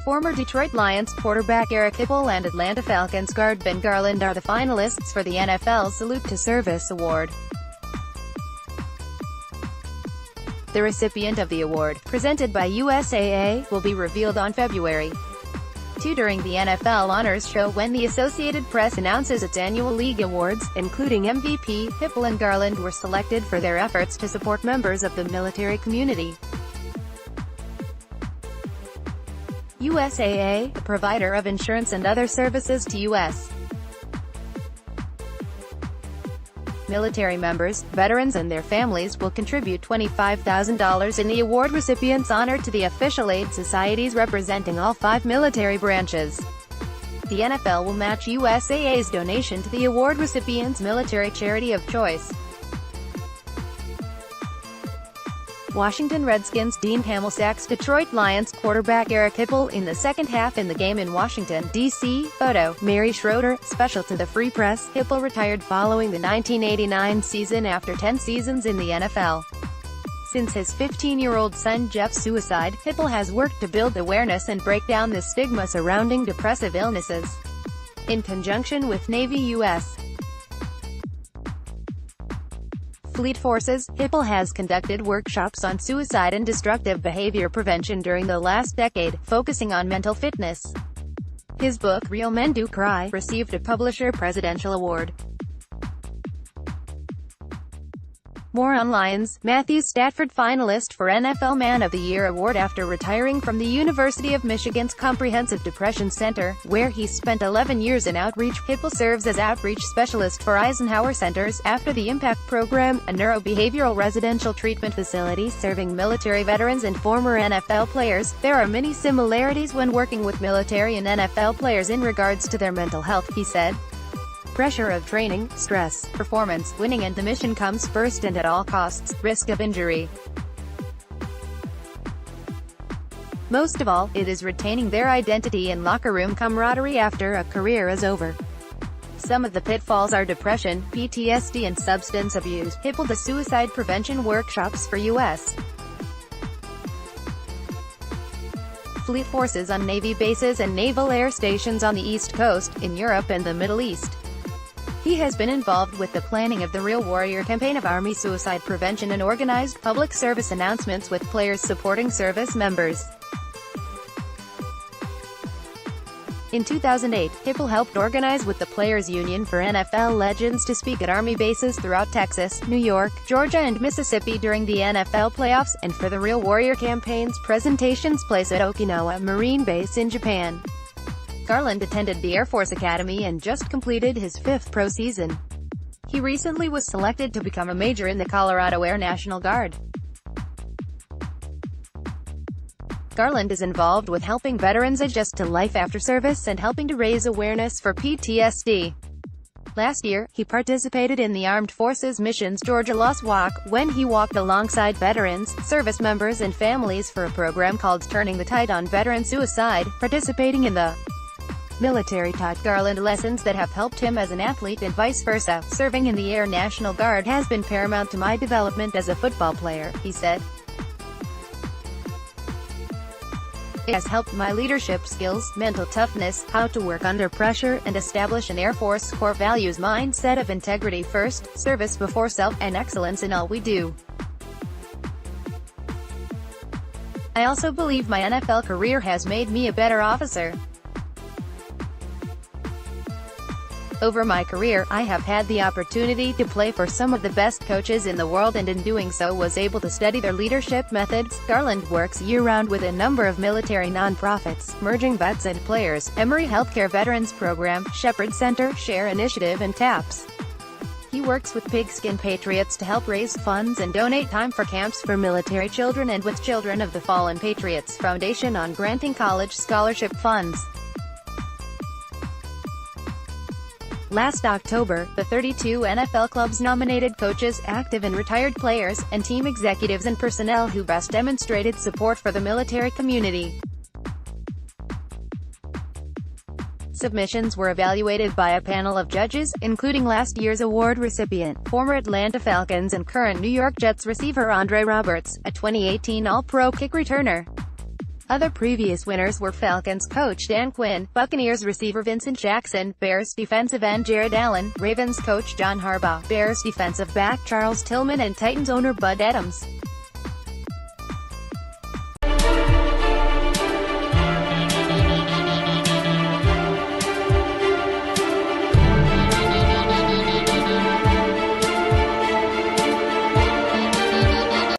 former Detroit Lions quarterback Eric Hipple and Atlanta Falcons guard Ben Garland are the finalists for the NFL Salute to Service Award. The recipient of the award, presented by USAA, will be revealed on February 2 during the NFL Honors Show when the Associated Press announces its annual league awards, including MVP. Hipple and Garland were selected for their efforts to support members of the military community. USAA, a provider of insurance and other services to U.S. military members, veterans and their families, will contribute $25,000 in the award recipients honored to the official aid societies representing all 5 military branches. The NFL will match USAA's donation to the award recipients' military charity of choice. Washington Redskins Dean Hamel sacks Detroit Lions quarterback Eric Hipple in the second half in the game in Washington, D.C. Photo, Mary Schroeder, special to the Free Press. Hipple retired following the 1989 season after 10 seasons in the NFL. Since his 15-year-old son Jeff's suicide, Hipple has worked to build awareness and break down the stigma surrounding depressive illnesses. In conjunction with Navy U.S. Fleet Forces, Hipple has conducted workshops on suicide and destructive behavior prevention during the last decade, focusing on mental fitness. His book, Real Men Do Cry, received a Publisher Presidential Award. More on Lions. Matthew Stafford finalist for NFL Man of the Year award after retiring from the University of Michigan's Comprehensive Depression Center, where he spent 11 years in outreach. Hipple serves as outreach specialist for Eisenhower Centers After the Impact Program, a neurobehavioral residential treatment facility serving military veterans and former NFL players. There are many similarities when working with military and NFL players in regards to their mental health, he said. Pressure of training, stress, performance, winning and the mission comes first and at all costs, risk of injury. Most of all, it is retaining their identity and locker room camaraderie after a career is over. Some of the pitfalls are depression, PTSD and substance abuse. Hipple to suicide prevention workshops for U.S. Fleet Forces on Navy bases and naval air stations on the East Coast, in Europe and the Middle East. He has been involved with the planning of the Real Warrior campaign of Army suicide prevention and organized public service announcements with players supporting service members. In 2008, Hipple helped organize with the Players Union for NFL legends to speak at Army bases throughout Texas, New York, Georgia and Mississippi during the NFL playoffs, and for the Real Warrior campaign's presentations place at Okinawa Marine Base in Japan. Garland attended the Air Force Academy and just completed his 5th pro season. He recently was selected to become a major in the Colorado Air National Guard. Garland is involved with helping veterans adjust to life after service and helping to raise awareness for PTSD. Last year, he participated in the Armed Forces Missions Georgia Lost Walk, when he walked alongside veterans, service members and families for a program called Turning the Tide on Veteran Suicide. Participating in the military taught Garland lessons that have helped him as an athlete and vice versa. Serving in the Air National Guard has been paramount to my development as a football player, he said. It has helped my leadership skills, mental toughness, how to work under pressure, and establish an Air Force core values mindset of integrity first, service before self, and excellence in all we do. I also believe my NFL career has made me a better officer. Over my career, I have had the opportunity to play for some of the best coaches in the world and in doing so was able to study their leadership methods. Garland works year-round with a number of military non-profits, merging vets and players, Emory Healthcare Veterans Program, Shepherd Center, Share Initiative and TAPS. He works with Pigskin Patriots to help raise funds and donate time for camps for military children and with Children of the Fallen Patriots Foundation on granting college scholarship funds. Last October, the 32 NFL clubs nominated coaches, active and retired players, and team executives and personnel who best demonstrated support for the military community. Submissions were evaluated by a panel of judges, including last year's award recipient, former Atlanta Falcons and current New York Jets receiver Andre Roberts, a 2018 All-Pro kick returner. Other previous winners were Falcons coach Dan Quinn, Buccaneers receiver Vincent Jackson, Bears defensive end Jared Allen, Ravens coach John Harbaugh, Bears defensive back Charles Tillman and Titans owner Bud Adams.